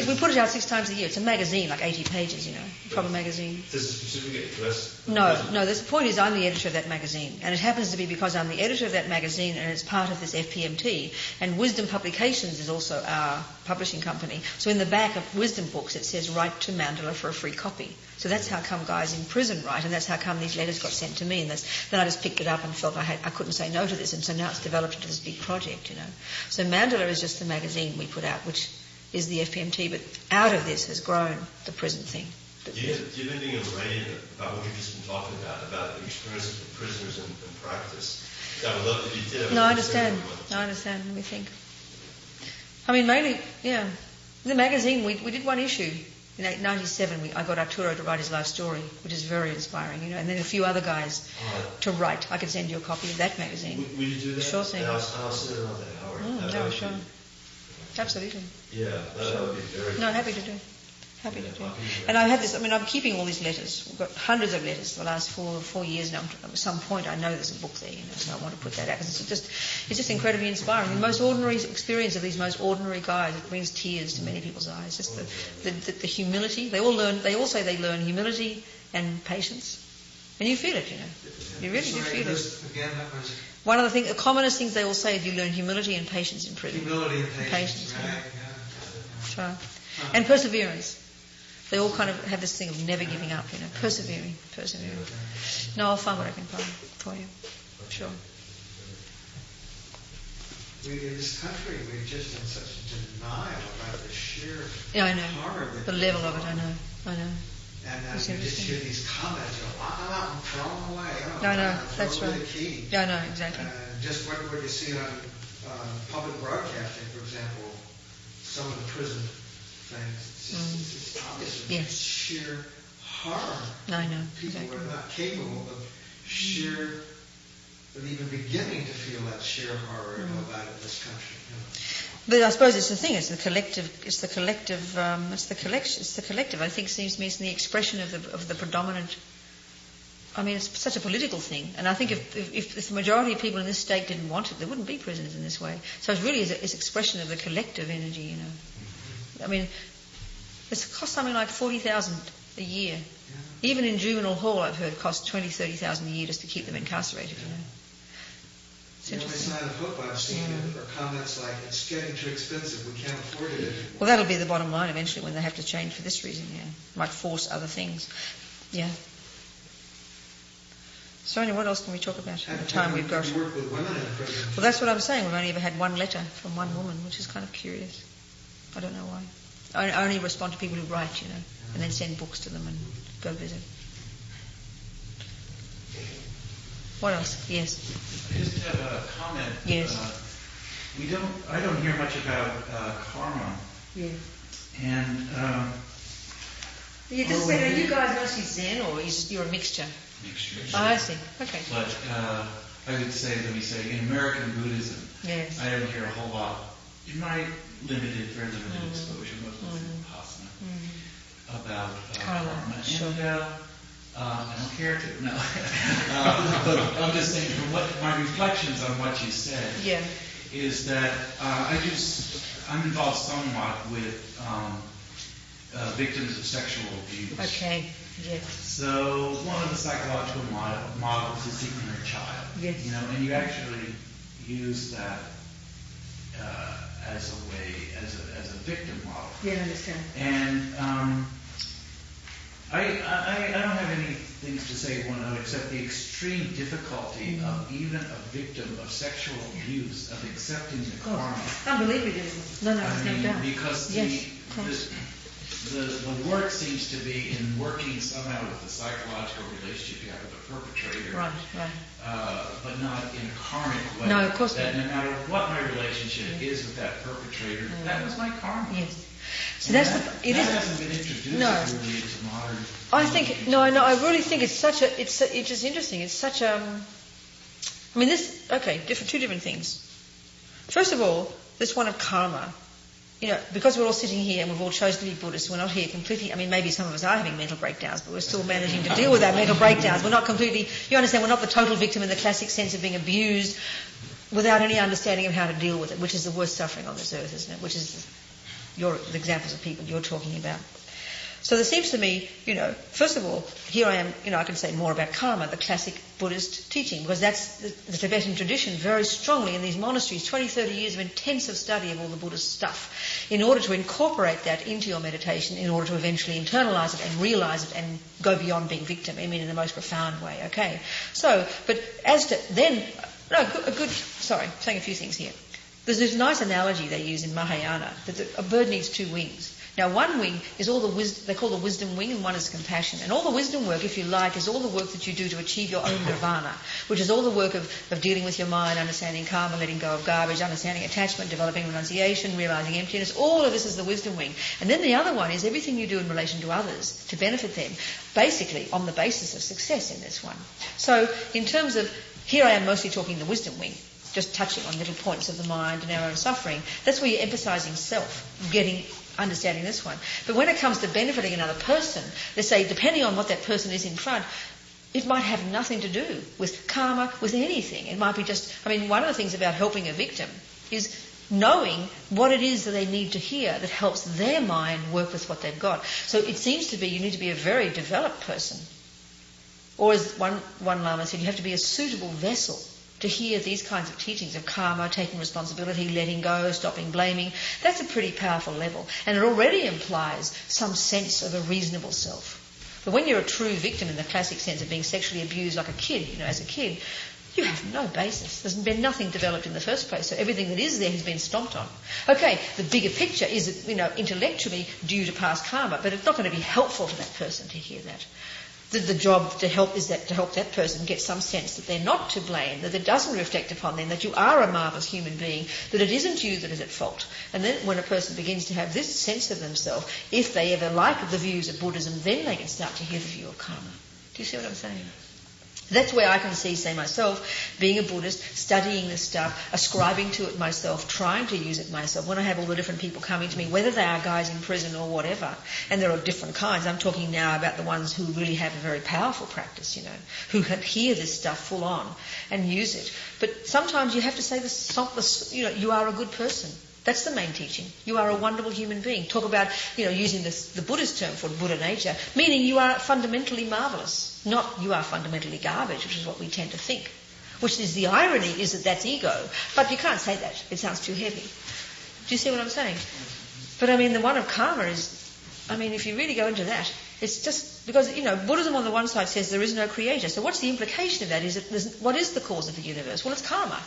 We put it out 6 times a year. It's a magazine, like 80 pages, proper magazine. Does it specifically address? No. The point is I'm the editor of that magazine. And it happens to be because I'm the editor of that magazine and it's part of this FPMT. And Wisdom Publications is also our publishing company. So in the back of Wisdom books it says, write to Mandala for a free copy. So that's how come guys in prison write, and that's how come these letters got sent to me. And then I just picked it up and felt I couldn't say no to this, and so now it's developed into this big project, So Mandala is just the magazine we put out, which is the FPMT, but out of this has grown the prison thing. Do you have anything in writing about what you've just been talking about the experiences with prisoners in practice? I would love if you did. No, I understand. Let me think. Mainly, yeah. The magazine, we did one issue. In 1997, I got Arturo to write his life story, which is very inspiring, and then a few other guys to write. I could send you a copy of that magazine. Will you do that? Sure thing. I'll send it on to Howard. No, sure. Absolutely. Yeah, that would be very good. No, happy to do. And I have this, I'm keeping all these letters. We've got hundreds of letters for the last 4 years now. At some point I know there's a book there, so I want to put that out because it's just incredibly inspiring. The most ordinary experience of these most ordinary guys, it brings tears to many people's eyes. Just the humility. They all say they learn humility and patience. And you feel it, You really do feel it. Again, that was one of the commonest things they all say is you learn humility and patience in prison. Humility and patience. Right. Yeah. Sure. And perseverance. They all kind of have this thing of never giving up, persevering. No, I'll find what I can find for you. Sure. In this country, we're just in such denial about the sheer horror. The level of it, I know. And you just hear these comments, lock them up and throw them away. That's right. The key. Yeah, I know, exactly. Just what you see on public broadcasting, for example, some of the prison things. It's obviously sheer horror. I know. People are not capable of even beginning to feel that sheer horror about it in this country. But I suppose it's the thing. It's the collective. It's the collective. I think seems to me it's the expression of the predominant. I mean, it's such a political thing, and I think if the majority of people in this state didn't want it, there wouldn't be prisoners in this way. So it really is it's expression of the collective energy, you know. I mean, it costs something like 40,000 a year. Yeah. Even in juvenile hall, I've heard, costs 20,000, 30,000 a year just to keep them incarcerated. You know. The only sign of hope I've seen are comments like, "It's getting too expensive. We can't afford it anymore." Well, that'll be the bottom line eventually when they have to change for this reason. Yeah, might force other things. Yeah. So anyway, what else can we talk about in the time we've got? You work with women in prison. Well, that's what I'm saying. We've only ever had one letter from one woman, which is kind of curious. I don't know why. I only respond to people who write, you know, and then send books to them and go visit. What else? Yes. I just have a comment. Yes. I don't hear much about karma. Yeah. And you just said, are you guys mostly Zen, or you're a mixture? Mixture. Oh, I see. Okay. But I would say, let me say, in American Buddhism, yes. I don't hear a whole lot, in my very limited exposure, mostly Vipassana, about karma. Sure. And I don't care to, no. But I'm just saying, from my reflections on what you said, is that I'm involved somewhat with victims of sexual abuse. Okay, yes. So one of the psychological models is the inner child. Yes. You know, and you actually use that as a way, as a victim model. Yeah, I understand. And I don't have any things to say except the extreme difficulty of even a victim of sexual abuse of accepting the karma. Unbelievably difficult. No, there's no doubt. Because the work seems to be in working somehow with the psychological relationship you have with the perpetrator. Right. But not in a karmic way. No, of course not. No matter what my relationship is with that perpetrator, that was my karma. Yes. So that hasn't been introduced really into modern. I think I really think it's just interesting. It's such a. I mean, two different things. First of all, this one of karma. You know, because we're all sitting here and we've all chosen to be Buddhists, we're not here completely. I mean, maybe some of us are having mental breakdowns, but we're still managing to deal with our mental breakdowns. We're not completely. You understand? We're not the total victim in the classic sense of being abused without any understanding of how to deal with it, which is the worst suffering on this earth, isn't it? Which is the examples of people you're talking about. So there seems to me, first of all, here I am, I can say more about karma, the classic Buddhist teaching, because that's the Tibetan tradition very strongly in these monasteries, 20, 30 years of intensive study of all the Buddhist stuff, in order to incorporate that into your meditation, in order to eventually internalize it and realize it and go beyond being victim, I mean in the most profound way, okay? So, but as to then, saying a few things here. There's this nice analogy they use in Mahayana, that a bird needs two wings. Now, one wing is all the wisdom, they call the wisdom wing, and one is compassion. And all the wisdom work, if you like, is all the work that you do to achieve your own nirvana, which is all the work of dealing with your mind, understanding karma, letting go of garbage, understanding attachment, developing renunciation, realizing emptiness. All of this is the wisdom wing. And then the other one is everything you do in relation to others to benefit them, basically on the basis of success in this one. So, in terms of, here I am mostly talking the wisdom wing, just touching on little points of the mind and our own suffering. That's where you're emphasizing self, understanding this one. But when it comes to benefiting another person, they say, depending on what that person is in front, it might have nothing to do with karma, with anything. It might be just, one of the things about helping a victim is knowing what it is that they need to hear that helps their mind work with what they've got. So it seems to be you need to be a very developed person. Or as one Lama said, you have to be a suitable vessel to hear these kinds of teachings of karma, taking responsibility, letting go, stopping blaming. That's a pretty powerful level. And it already implies some sense of a reasonable self. But when you're a true victim in the classic sense of being sexually abused like a kid, as a kid, you have no basis. There's been nothing developed in the first place, so everything that is there has been stomped on. Okay, the bigger picture is that, intellectually due to past karma, but it's not going to be helpful to that person to hear that. The job to help that person get some sense that they're not to blame, that it doesn't reflect upon them, that you are a marvellous human being, that it isn't you that is at fault. And then when a person begins to have this sense of themselves, if they ever like the views of Buddhism, then they can start to hear the view of karma. Do you see what I'm saying? That's where I can see, say myself, being a Buddhist, studying this stuff, ascribing to it myself, trying to use it myself. When I have all the different people coming to me, whether they are guys in prison or whatever, and there are different kinds. I'm talking now about the ones who really have a very powerful practice, who can hear this stuff full on and use it. But sometimes you have to say this, you are a good person. That's the main teaching. You are a wonderful human being. Talk about, using the Buddhist term for Buddha nature, meaning you are fundamentally marvellous, not you are fundamentally garbage, which is what we tend to think. Which is the irony, is that that's ego. But you can't say that. It sounds too heavy. Do you see what I'm saying? But the one of karma is, if you really go into that, it's just because, Buddhism on the one side says there is no creator. So what's the implication of that? What is the cause of the universe? Well, it's karma.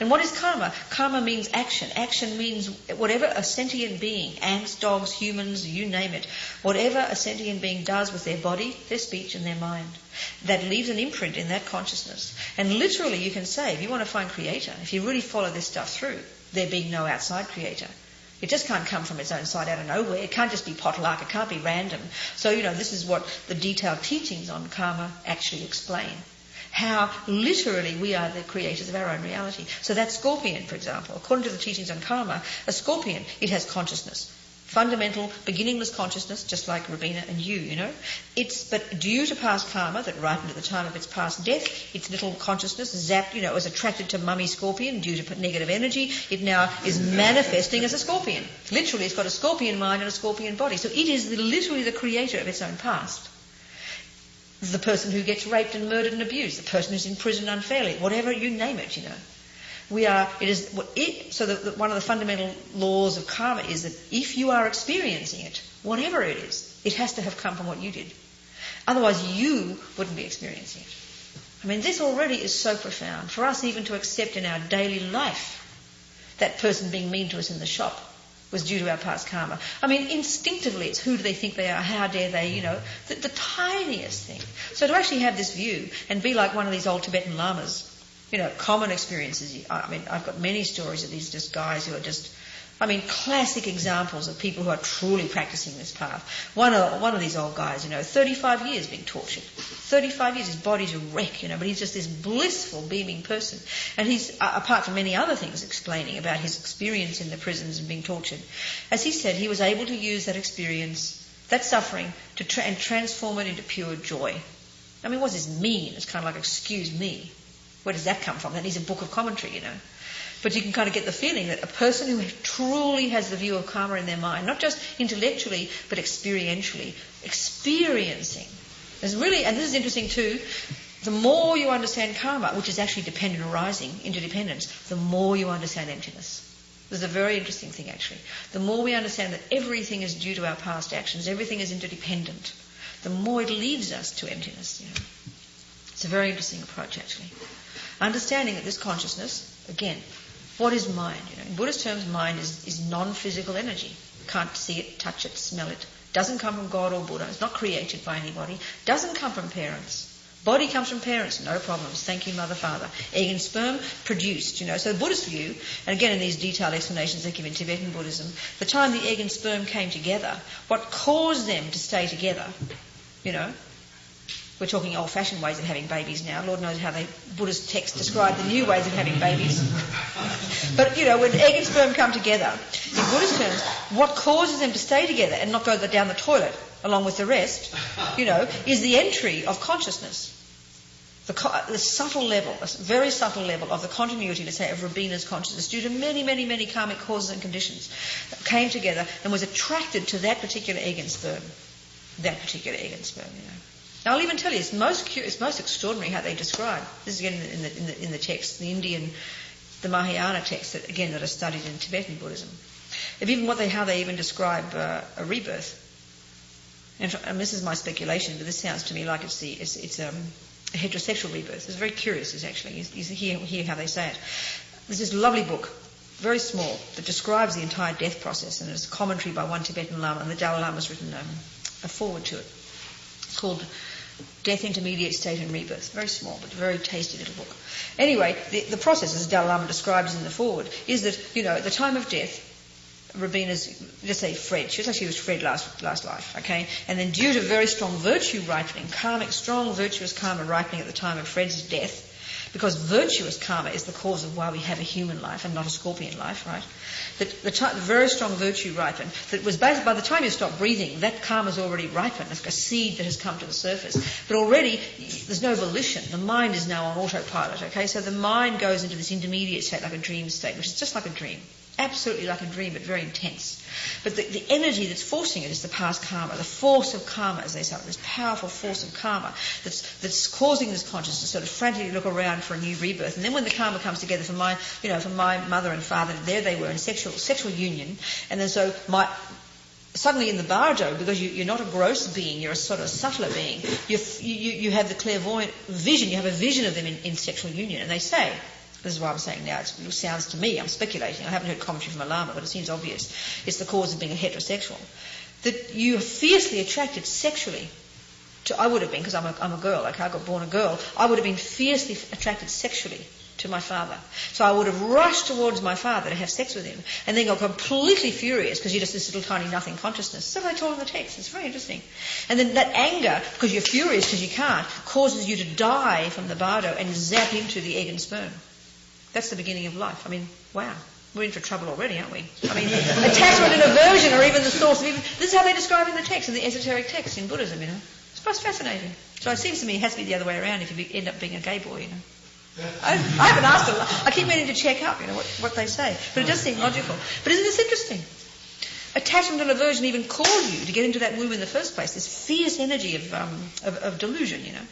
And what is karma? Karma means action. Action means whatever a sentient being, ants, dogs, humans, you name it, whatever a sentient being does with their body, their speech and their mind, that leaves an imprint in that consciousness. And literally you can say, if you want to find creator, if you really follow this stuff through, there being no outside creator. It just can't come from its own side out of nowhere. It can't just be potluck. It can't be random. So, this is what the detailed teachings on karma actually explain. How literally we are the creators of our own reality. So that scorpion, for example, according to the teachings on karma, a scorpion, it has consciousness. Fundamental, beginningless consciousness, just like Robina and you, But due to past karma that ripened at the time of its past death, its little consciousness zapped, was attracted to mummy scorpion due to negative energy. It now is manifesting as a scorpion. Literally, it's got a scorpion mind and a scorpion body. So it is literally the creator of its own past. The person who gets raped and murdered and abused, the person who's in prison unfairly, whatever, you name it, So one of the fundamental laws of karma is that if you are experiencing it, whatever it is, it has to have come from what you did. Otherwise you wouldn't be experiencing it. This already is so profound. For us even to accept in our daily life that person being mean to us in the shop was due to our past karma. Instinctively it's who do they think they are, how dare they, the tiniest thing. So to actually have this view and be like one of these old Tibetan Lamas, common experiences. I've got many stories of these just guys who are just, classic examples of people who are truly practicing this path. One of these old guys, 35 years being tortured. 35 years, his body's a wreck, but he's just this blissful, beaming person. And he's, apart from many other things, explaining about his experience in the prisons and being tortured. As he said, he was able to use that experience, that suffering, and transform it into pure joy. What does this mean? It's kind of like, excuse me. Where does that come from? That needs a book of commentary, But you can kind of get the feeling that a person who truly has the view of karma in their mind, not just intellectually, but experientially, experiencing. And this is interesting too, the more you understand karma, which is actually dependent arising, interdependence, the more you understand emptiness. This is a very interesting thing actually. The more we understand that everything is due to our past actions, everything is interdependent, the more it leads us to emptiness, It's a very interesting approach actually. Understanding that this consciousness, again, what is mind? In Buddhist terms, mind is non-physical energy. Can't see it, touch it, smell it. Doesn't come from God or Buddha. It's not created by anybody. Doesn't come from parents. Body comes from parents, no problems. Thank you, mother, father. Egg and sperm produced, So the Buddhist view, and again in these detailed explanations they give in Tibetan Buddhism, the time the egg and sperm came together, what caused them to stay together, We're talking old-fashioned ways of having babies now. Lord knows how the Buddhist texts describe the new ways of having babies. But, when egg and sperm come together, in Buddhist terms, what causes them to stay together and not go down the toilet along with the rest, is the entry of consciousness. The subtle level, a very subtle level of the continuity, let's say, of Robina's consciousness, due to many, many, many karmic causes and conditions, came together and was attracted to that particular egg and sperm. Now I'll even tell you, it's most extraordinary how they describe. This is again in the text, the Mahayana texts that are studied in Tibetan Buddhism. How they even describe a rebirth. And this is my speculation, but this sounds to me like it's a heterosexual rebirth. It's very curious, actually. You hear how they say it. There's this lovely book, very small, that describes the entire death process, and it's a commentary by one Tibetan Lama, and the Dalai Lama's written a foreword to it. It's called Death, Intermediate State and Rebirth. Very small, but very tasty little book. Anyway, the process, as Dalai Lama describes in the foreword, is that, at the time of death, Robina's, let's say Fred, she was Fred last life, okay? And then due to very strong virtue ripening, strong virtuous karma ripening at the time of Fred's death, because virtuous karma is the cause of why we have a human life and not a scorpion life, right? The very strong virtue ripened, that was based, by the time you stop breathing, that karma's already ripened. It's like a seed that has come to the surface. But already, there's no volition. The mind is now on autopilot, okay? So the mind goes into this intermediate state, like a dream state, which is just like a dream. Absolutely like a dream, but very intense. But the energy that's forcing it is the past karma, the force of karma, as they say, this powerful force of karma that's causing this consciousness to sort of frantically look around for a new rebirth. And then when the karma comes together for my mother and father, there they were in sexual union, and then so suddenly in the bardo, because you're not a gross being, you're a sort of subtler being, you have the clairvoyant vision, you have a vision of them in sexual union, and they say. This is what I'm saying now. It sounds to me, I'm speculating, I haven't heard commentary from a Lama, but it seems obvious. It's the cause of being a heterosexual. That you are fiercely attracted sexually to, I would have been, because I'm a girl, okay, I got born a girl, I would have been fiercely attracted sexually to my father. So I would have rushed towards my father to have sex with him, and then got completely furious because you're just this little tiny nothing consciousness. So they told in the text. It's very interesting. And then that anger, because you're furious because you can't, causes you to die from the bardo and zap into the egg and sperm. That's the beginning of life. I mean, wow. We're in for trouble already, aren't we? I mean, attachment and aversion are even the source of even... This is how they describe in the text, in the esoteric text in Buddhism, you know. It's most fascinating. So it seems to me it has to be the other way around if you end up being a gay boy, you know. I haven't asked them. I keep meaning to check up, you know, what they say. But it does seem logical. But isn't this interesting? Attachment and aversion even cause you to get into that womb in the first place, this fierce energy of delusion, you know.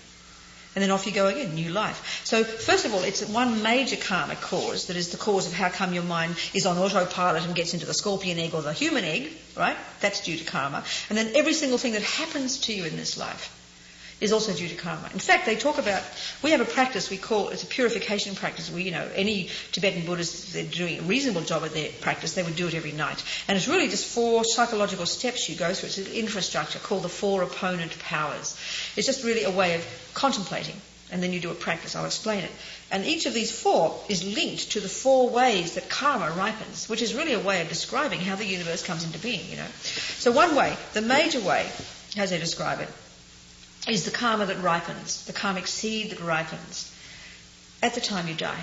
And then off you go again, new life. So first of all, it's one major karmic cause that is the cause of how come your mind is on autopilot and gets into the scorpion egg or the human egg, right? That's due to karma. And then every single thing that happens to you in this life is also due to karma. In fact, they talk about, we have a practice we call, it's a purification practice. We, you know, any Tibetan Buddhists, if they're doing a reasonable job at their practice, they would do it every night. And it's really just 4 psychological steps you go through. It's an infrastructure called the 4 opponent powers. It's just really a way of contemplating. And then you do a practice. I'll explain it. And each of these 4 is linked to the 4 ways that karma ripens, which is really a way of describing how the universe comes into being, you know. So one way, the major way, as they describe it, is the karma that ripens, the karmic seed that ripens at the time you die.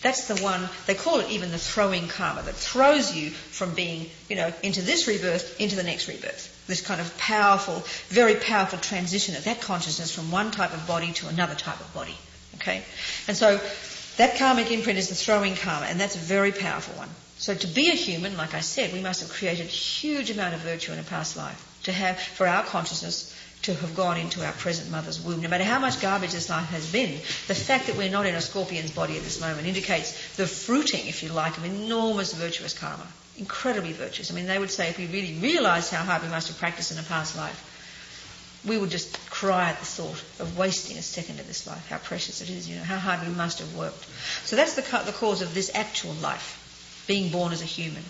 That's the one, they call it even the throwing karma, that throws you from being, you know, into this rebirth, into the next rebirth. This kind of powerful, very powerful transition of that consciousness from one type of body to another type of body. Okay? And so that karmic imprint is the throwing karma, and that's a very powerful one. So to be a human, like I said, we must have created a huge amount of virtue in a past life to have, for our consciousness to have gone into our present mother's womb. No matter how much garbage this life has been, the fact that we're not in a scorpion's body at this moment indicates the fruiting, if you like, of enormous virtuous karma. Incredibly virtuous. I mean, they would say if we really realised how hard we must have practiced in a past life, we would just cry at the thought of wasting a second of this life, how precious it is, you know, how hard we must have worked. So that's the cause of this actual life, being born as a human.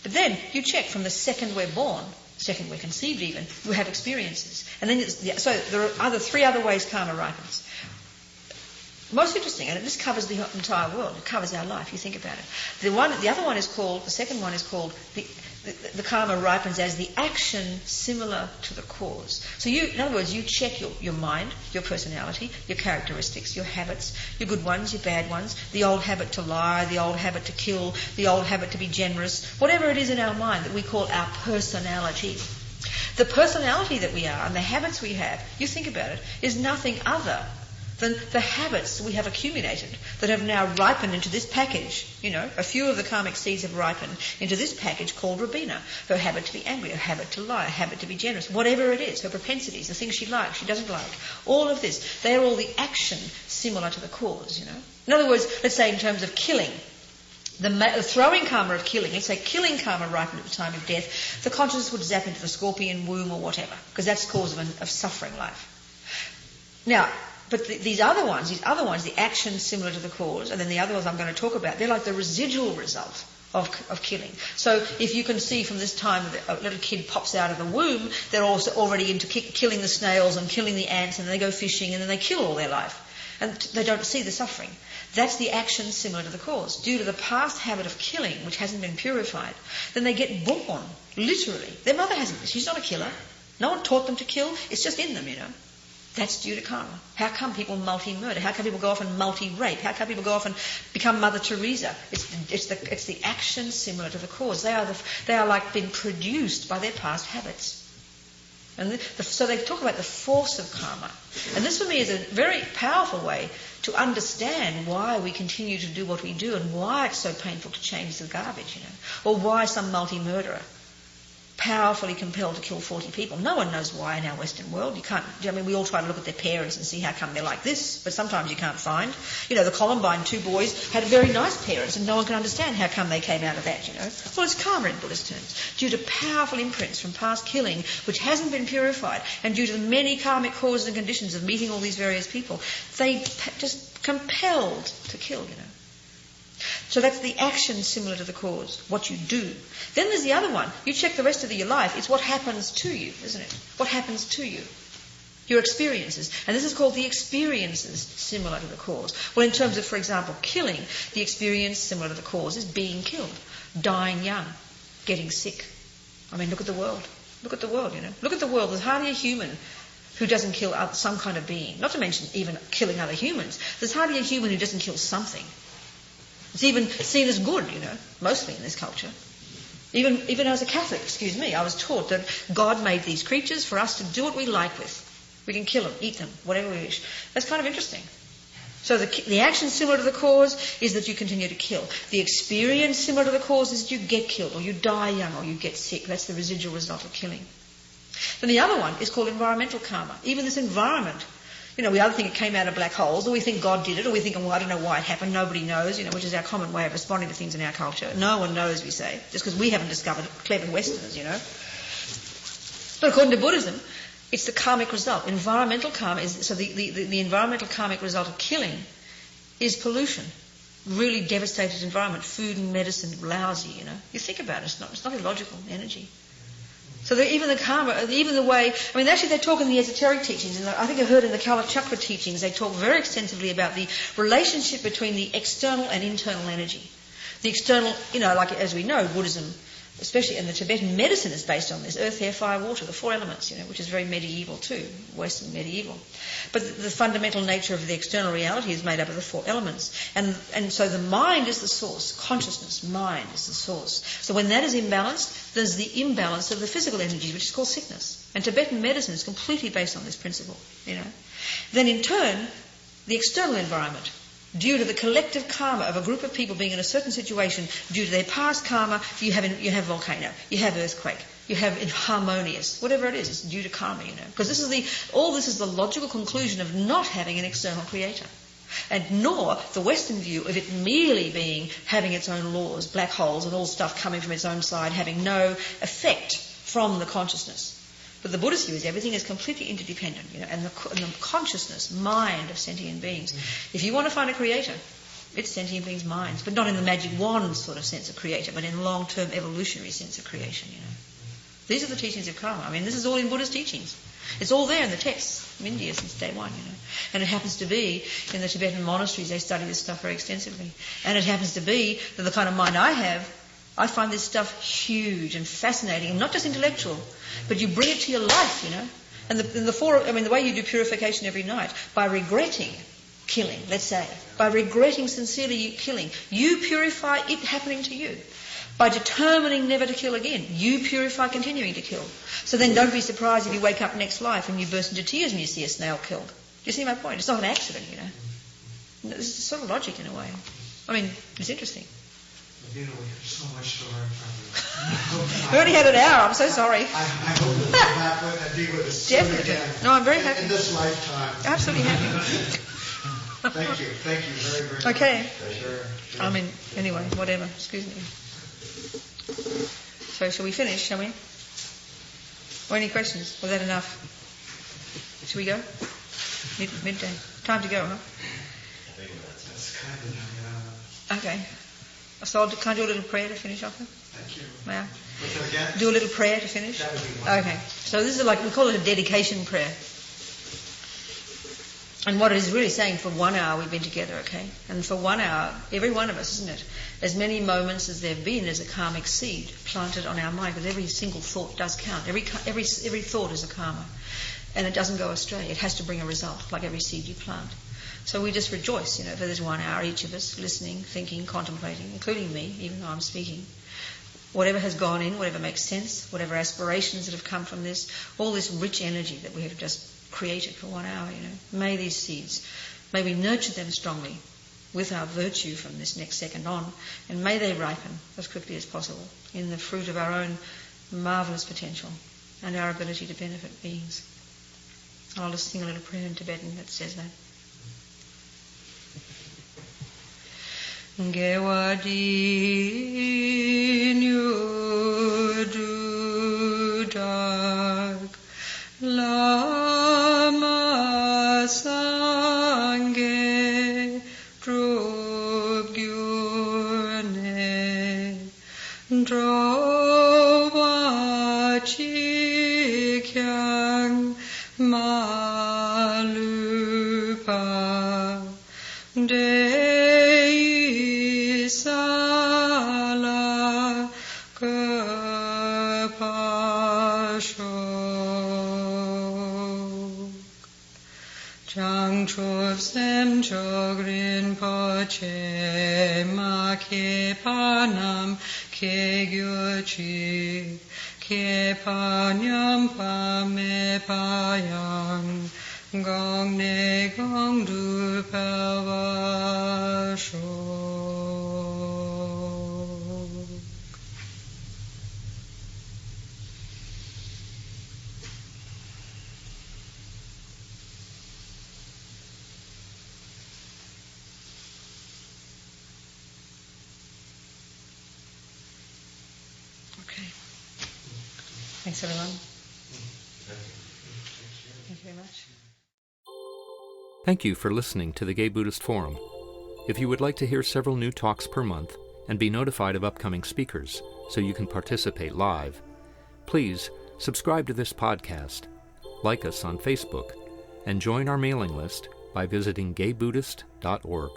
But then you check from the second we're born, second we're conceived even, we have experiences. And then so there are 3 other ways karma ripens. Most interesting, and this covers the entire world. It covers our life. You think about it. The second one is called the karma ripens as the action similar to the cause. So in other words, you check your mind, your personality, your characteristics, your habits, your good ones, your bad ones, the old habit to lie, the old habit to kill, the old habit to be generous, whatever it is in our mind that we call our personality. The personality that we are and the habits we have, you think about it, is nothing other than the habits we have accumulated that have now ripened into this package. You know, a few of the karmic seeds have ripened into this package called Robina. Her habit to be angry, her habit to lie, her habit to be generous, whatever it is, her propensities, the things she likes, she doesn't like. All of this, they are all the action similar to the cause, you know. In other words, let's say in terms of killing, the throwing karma of killing, let's say killing karma ripened at the time of death, the consciousness would zap into the scorpion womb or whatever, because that's the cause of suffering life. Now, but these other ones, the action similar to the cause, and then the other ones I'm going to talk about, they're like the residual result of killing. So if you can see from this time a little kid pops out of the womb, they're also already into killing the snails and killing the ants, and they go fishing, and then they kill all their life. and they don't see the suffering. That's the action similar to the cause. Due to the past habit of killing, which hasn't been purified, then they get born, literally. Their mother hasn't. She's not a killer. No one taught them to kill. It's just in them, That's due to karma. How come people multi-murder? How come people go off and multi-rape? How come people go off and become Mother Teresa? It's the action similar to the cause. They are like being produced by their past habits. And so they talk about the force of karma. And this for me is a very powerful way to understand why we continue to do what we do and why it's so painful to change the garbage, or why some multi-murderer powerfully compelled to kill 40 people. No one knows why in our Western world. You can't, we all try to look at their parents and see how come they're like this, but sometimes you can't find. The Columbine 2 boys had very nice parents and no one can understand how come they came out of that, Well, it's karma in Buddhist terms. Due to powerful imprints from past killing, which hasn't been purified, and due to the many karmic causes and conditions of meeting all these various people, they just compelled to kill, So that's the action similar to the cause, what you do. Then there's the other one. You check the rest of your life. It's what happens to you, isn't it? What happens to you? Your experiences. And this is called the experiences similar to the cause. Well, in terms of, for example, killing, the experience similar to the cause is being killed, dying young, getting sick. Look at the world. Look at the world, Look at the world. There's hardly a human who doesn't kill some kind of being. Not to mention even killing other humans. There's hardly a human who doesn't kill something. It's even seen as good, mostly in this culture. Even as a Catholic, I was taught that God made these creatures for us to do what we like with. We can kill them, eat them, whatever we wish. That's kind of interesting. So the action similar to the cause is that you continue to kill. The experience similar to the cause is that you get killed, or you die young, or you get sick. That's the residual result of killing. Then the other one is called environmental karma. Even this environment, we either think it came out of black holes, or we think God did it, or we think, I don't know why it happened, nobody knows, which is our common way of responding to things in our culture. No one knows, we say, just because we haven't discovered it, clever Westerners, But according to Buddhism, it's the karmic result. Environmental karma is, so the environmental karmic result of killing is pollution. Really devastated environment, food and medicine, lousy, You think about it, it's not illogical energy. So even the karma, even the way, actually they talk in the esoteric teachings, and I think I heard in the Kala Chakra teachings, they talk very extensively about the relationship between the external and internal energy. The external, like as we know, Buddhism, especially, and the Tibetan medicine is based on this, earth, air, fire, water, the 4 elements, which is very medieval too, Western medieval. But the fundamental nature of the external reality is made up of the 4 elements. And so the mind is the source, consciousness, mind is the source. So when that is imbalanced, there's the imbalance of the physical energies, which is called sickness. And Tibetan medicine is completely based on this principle, Then in turn, the external environment, due to the collective karma of a group of people being in a certain situation, due to their past karma, you have volcano, you have earthquake, you have inharmonious, whatever it is, it's due to karma, Because all this is the logical conclusion of not having an external creator. And nor the Western view of it merely having its own laws, black holes and all stuff coming from its own side, having no effect from the consciousness. But the Buddhist view is everything is completely interdependent, and the consciousness, mind of sentient beings. If you want to find a creator, it's sentient beings' minds, but not in the magic wand sort of sense of creator, but in long-term evolutionary sense of creation, These are the teachings of karma. This is all in Buddhist teachings. It's all there in the texts from India since day one, And it happens to be in the Tibetan monasteries, they study this stuff very extensively. And it happens to be that the kind of mind I have, I find this stuff huge and fascinating, and not just intellectual, but you bring it to your life, And the way you do purification every night, by regretting killing, let's say, by regretting sincerely killing, you purify it happening to you. By determining never to kill again, you purify continuing to kill. So then don't be surprised if you wake up next life and you burst into tears and you see a snail killed. Do you see my point? It's not an accident, This is sort of logic in a way. It's interesting. We have so much to learn from you. We only had an hour. I'm so sorry. I hope to come back and be with us soon Definitely. again. No, I'm very happy. In this lifetime. Absolutely happy. Thank you very, very much. Okay. Sure. Anyway, whatever. Excuse me. So, shall we finish, shall we? Or any questions? Was that enough? Shall we go? Midday. Time to go, huh? That's kind of enough. Okay. So can I do a little prayer to finish off with? Thank you. May I? What's that again? Do a little prayer to finish? That would be wonderful. Okay. So this is we call it a dedication prayer. And what it is really saying, for 1 hour we've been together, okay? And for 1 hour, every one of us, isn't it? As many moments as there have been as a karmic seed planted on our mind, because every single thought does count. Every thought is a karma. And it doesn't go astray. It has to bring a result, like every seed you plant. So we just rejoice, for this 1 hour, each of us, listening, thinking, contemplating, including me, even though I'm speaking. Whatever has gone in, whatever makes sense, whatever aspirations that have come from this, all this rich energy that we have just created for 1 hour, may these seeds, may we nurture them strongly with our virtue from this next second on, and may they ripen as quickly as possible in the fruit of our own marvellous potential and our ability to benefit beings. I'll just sing a little prayer in Tibetan that says that. Gewadi nyudu dag Lama sange drub gyurne drova chikyang malupa Dei sala kapasho Chang chuv sem chog Rinpoche ma ke panam ke gyuchi ke panyam pa me payang gong ne gong du pavasho. Okay. Thanks, everyone. Thank you very much. Thank you for listening to the Gay Buddhist Forum. If you would like to hear several new talks per month and be notified of upcoming speakers so you can participate live, please subscribe to this podcast, like us on Facebook, and join our mailing list by visiting gaybuddhist.org.